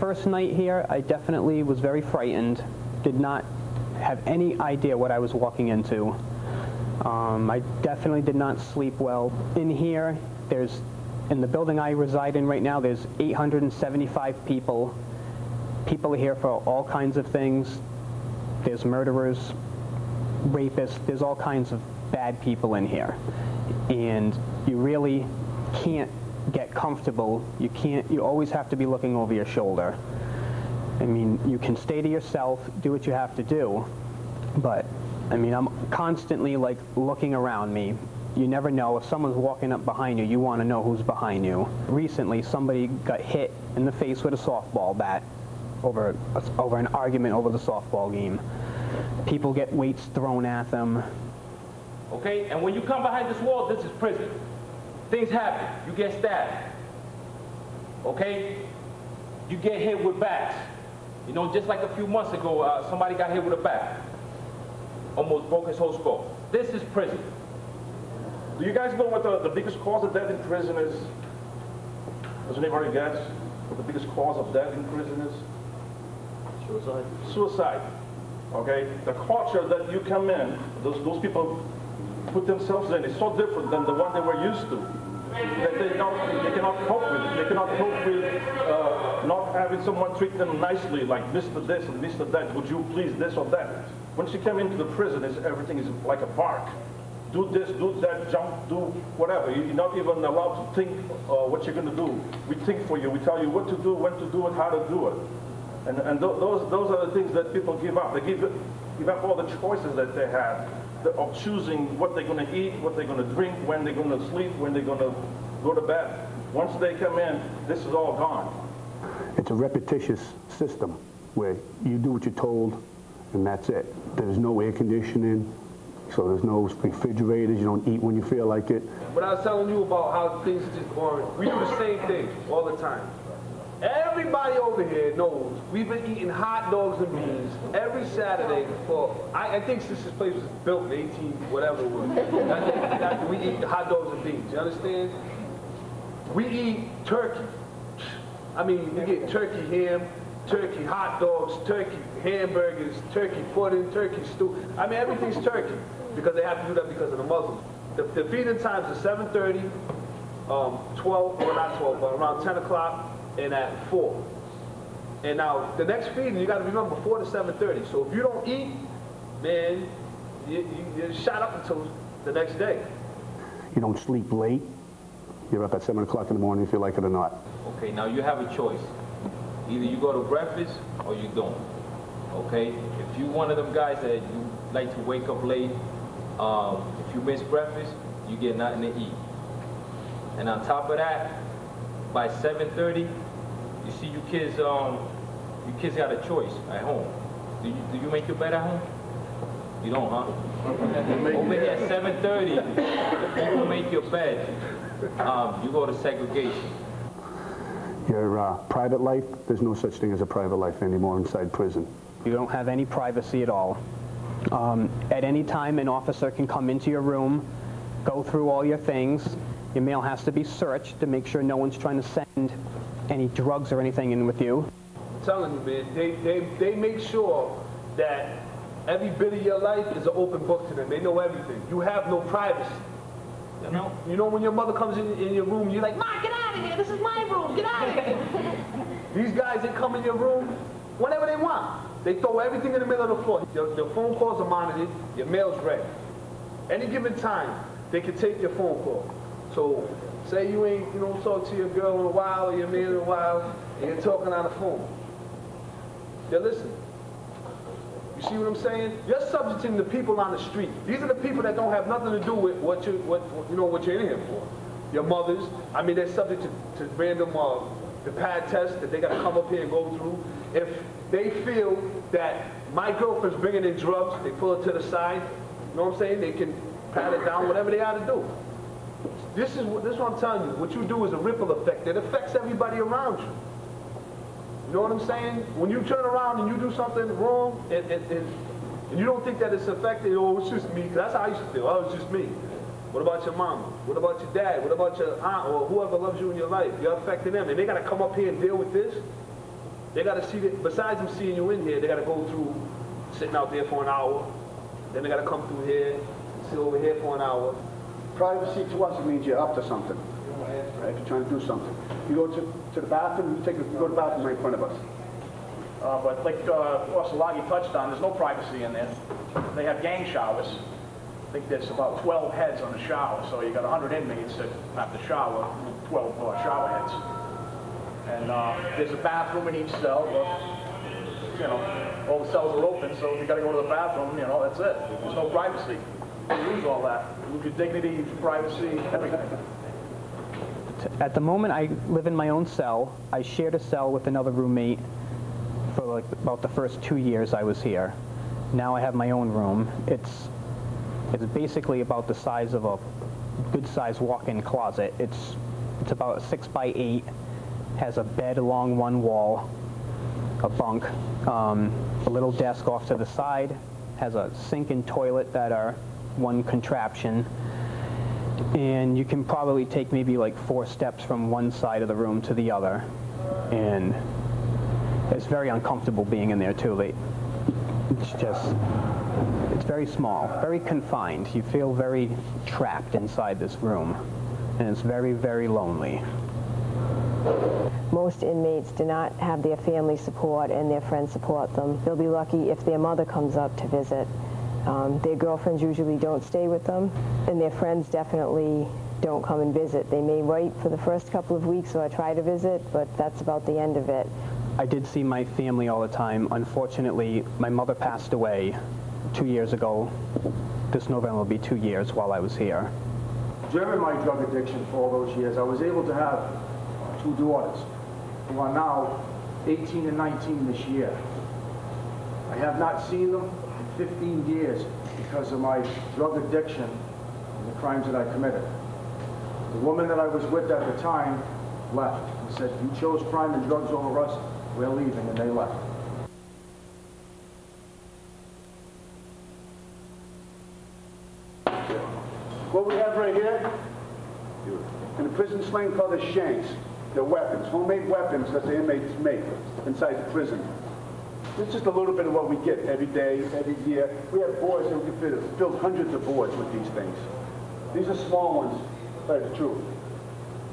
first night here, I definitely was very frightened. Did not have any idea what I was walking into. I definitely did not sleep well. In here, in the building I reside in right now, there's 875 people. People are here for all kinds of things. There's murderers, rapists, there's all kinds of bad people in here. And you really can't get comfortable. You always have to be looking over your shoulder. I mean, you can stay to yourself, do what you have to do, but I mean, I'm constantly like looking around me. You never know. If someone's walking up behind you, you want to know who's behind you. Recently, somebody got hit in the face with a softball bat over an argument over the softball game. People get weights thrown at them. Okay, and when you come behind this wall, this is prison. Things happen. You get stabbed. Okay? You get hit with bats. You know, just like a few months ago, somebody got hit with a bat. Almost broke his whole skull. This is prison. Do you guys know what the biggest cause of death in prison is? Does anybody guess what the biggest cause of death in prison is? Suicide. Suicide. Okay? The culture that you come in, those people put themselves in, is so different than the one they were used to. That they cannot cope with it. They cannot cope with not having someone treat them nicely, like Mr. This and Mr. That. Would you please this or that? Once you come into the prison, everything is like a park. Do this, do that, jump, do whatever. You're not even allowed to think what you're going to do. We think for you. We tell you what to do, when to do it, how to do it. And those are the things that people give up. They give up all the choices that they have of choosing what they're going to eat, what they're going to drink, when they're going to sleep, when they're going to go to bed. Once they come in, this is all gone. It's a repetitious system where you do what you're told and that's it. There's no air conditioning, so there's no refrigerators. You don't eat when you feel like it. But I was telling you about how things are just boring. We do the same thing all the time. Everybody over here knows we've been eating hot dogs and beans every Saturday for, I think since this place was built in 18, whatever it was. We eat hot dogs and beans, you understand? We eat turkey. I mean, we get turkey ham, turkey hot dogs, turkey hamburgers, turkey pudding, turkey stew. I mean, everything's turkey because they have to do that because of the Muslims. The feeding times are 7:30, 12, or not 12, but around 10 o'clock. And at 4. And now, the next feeding, you got to remember, 4 to 7:30. So if you don't eat, man, you're shot up until the next day. You don't sleep late. You're up at 7 o'clock in the morning if you like it or not. Okay, now you have a choice. Either you go to breakfast or you don't. Okay? If you're one of them guys that you like to wake up late, if you miss breakfast, you get nothing to eat. And on top of that, by 7:30, you see you kids got a choice at home. Do you make your bed at home? You don't, huh? Over here at 7:30, if you don't make your bed, you go to segregation. Your private life, there's no such thing as a private life anymore inside prison. You don't have any privacy at all. At any time, an officer can come into your room, go through all your things. Your mail has to be searched to make sure no one's trying to send any drugs or anything in with you. I'm telling you, man, they make sure that every bit of your life is an open book to them. They know everything. You have no privacy. You know when your mother comes in your room, you're like, "Mom, get out of here. This is my room. Get out of here." These guys, they come in your room whenever they want. They throw everything in the middle of the floor. Your phone calls are monitored. Your mail's ready. Any given time, they can take your phone call. So, say you don't talk to your girl in a while or your man in a while, and you're talking on the phone. They're listening. You see what I'm saying? You're subjecting the people on the street. These are the people that don't have nothing to do with what you're in here for. Your mothers, I mean, they're subject to random the pad test that they got to come up here and go through. If they feel that my girlfriend's bringing in drugs, they pull it to the side. You know what I'm saying? They can pat it down, whatever they ought to do. This is what I'm telling you. What you do is a ripple effect. It affects everybody around you. You know what I'm saying? When you turn around and you do something wrong, and you don't think that it's affected, oh, it's just me. That's how I used to feel. Oh, it's just me. What about your mama? What about your dad? What about your aunt or whoever loves you in your life? You're affecting them, and they got to come up here and deal with this. They got to see that, besides them seeing you in here, they got to go through sitting out there for an hour. Then they got to come through here, sit over here for an hour. Privacy to us, it means you're up to something. Right? You're trying to do something. You go to the bathroom, you go to the bathroom right in front of us. But like Officer Laghi touched on, there's no privacy in there. They have gang showers. I think there's about 12 heads on the shower, so you got 100 inmates that have to shower, 12 shower heads. And there's a bathroom in each cell, but, you know, all the cells are open, so if you got to go to the bathroom, you know, that's it. There's no privacy. You lose all that. You lose your dignity, your privacy, everything. At the moment, I live in my own cell. I shared a cell with another roommate for like about the first 2 years I was here. Now I have my own room. It's basically about the size of a good-sized walk-in closet. It's about 6 by 8. Has a bed along one wall, a bunk, a little desk off to the side. Has a sink and toilet that are one contraption. And you can probably take maybe like 4 steps from one side of the room to the other. And it's very uncomfortable being in there too. It's very small, very confined. You feel very trapped inside this room. And it's very, very lonely. Most inmates do not have their family support and their friends support them. They'll be lucky if their mother comes up to visit. Their girlfriends usually don't stay with them, and their friends definitely don't come and visit. They may write for the first couple of weeks or try to visit, but that's about the end of it. I did see my family all the time. Unfortunately, my mother passed away 2 years ago. This November will be 2 years while I was here. During my drug addiction for all those years, I was able to have 2 daughters who are now 18 and 19 this year. I have not seen them in 15 years because of my drug addiction and the crimes that I committed. The woman that I was with at the time left and said, "You chose crime and drugs over us, we're leaving," and they left. What we have right here, in the prison slang called the shanks. They're weapons, homemade weapons that the inmates make inside the prison. It's just a little bit of what we get every day, every year. We have boards that we can build hundreds of boards with these things. These are small ones, to tell you the truth.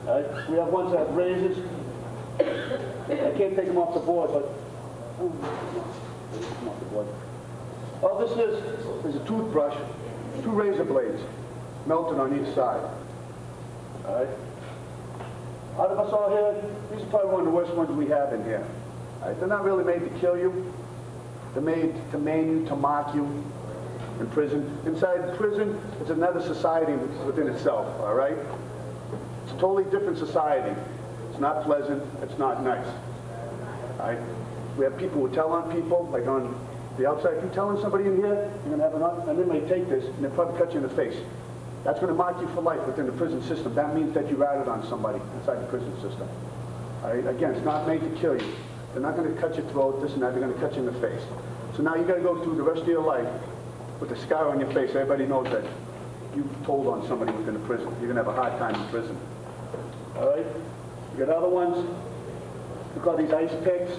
All right? We have ones that have razors. I can't take them off the board, but all this is a toothbrush, 2 razor blades melted on each side. All right? Out of us all here, these are probably one of the worst ones we have in here. Right? They're not really made to kill you. They're made to maim you, to mock you in prison. Inside the prison, it's another society within itself, all right? It's a totally different society. It's not pleasant. It's not nice. All right? We have people who tell on people, like on the outside. If you tell on somebody in here, you're going to have an inmate take this, and they'll probably cut you in the face. That's going to mark you for life within the prison system. That means that you ratted on somebody inside the prison system. All right? Again, it's not made to kill you. They're not going to cut your throat, this and that. They're going to cut you in the face. So now you got to go through the rest of your life with a scar on your face. Everybody knows that you told on somebody within the prison. You're going to have a hard time in prison. All right? You got other ones. We call these ice picks.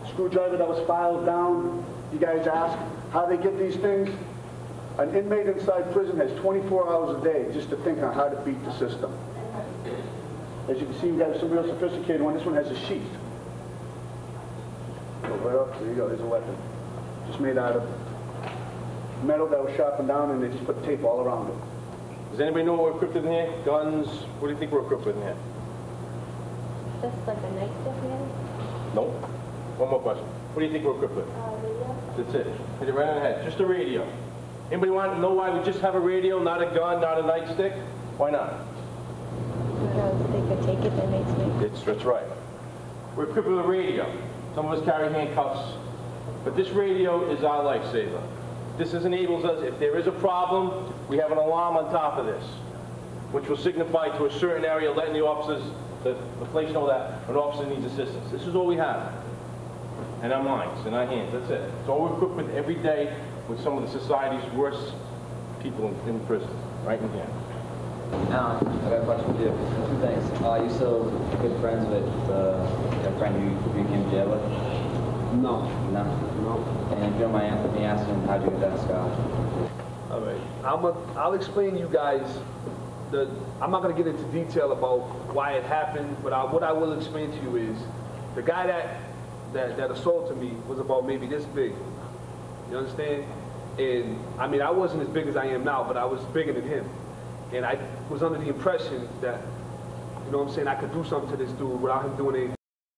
Screwdriver that was filed down. You guys ask how they get these things. An inmate inside prison has 24 hours a day just to think on how to beat the system. As you can see, we have some real sophisticated one. This one has a sheath. Go right up. There you go. There's a weapon. Just made out of metal that was sharpened down, and they just put tape all around it. Does anybody know what we're equipped with in here? Guns? What do you think we're equipped with in here? Just like a nightstick, maybe? Nope. One more question. What do you think we're equipped with? Radio? That's it. Hit it right on the head. Just a radio. Anybody want to know why we just have a radio, not a gun, not a nightstick? Why not? Because they could take it the next week. That's right. We're equipped with a radio. Some of us carry handcuffs. But this radio is our lifesaver. This enables us, if there is a problem, we have an alarm on top of this, which will signify to a certain area, letting the officers, the place know that an officer needs assistance. This is all we have. In our minds, in our hands, that's it. It's all we're equipped with every day with some of the society's worst people in prison, right in here. I got a question for you. Two things. You still good friends with that friend you came to jail with? No. No? No. And if you don't mind me asking, how'd you get that scar? All right. I'll explain to you guys. I'm not going to get into detail about why it happened, but what I will explain to you is the guy that assaulted me was about maybe this big. You understand? And I mean, I wasn't as big as I am now, but I was bigger than him. And I was under the impression that, you know what I'm saying, I could do something to this dude without him doing anything.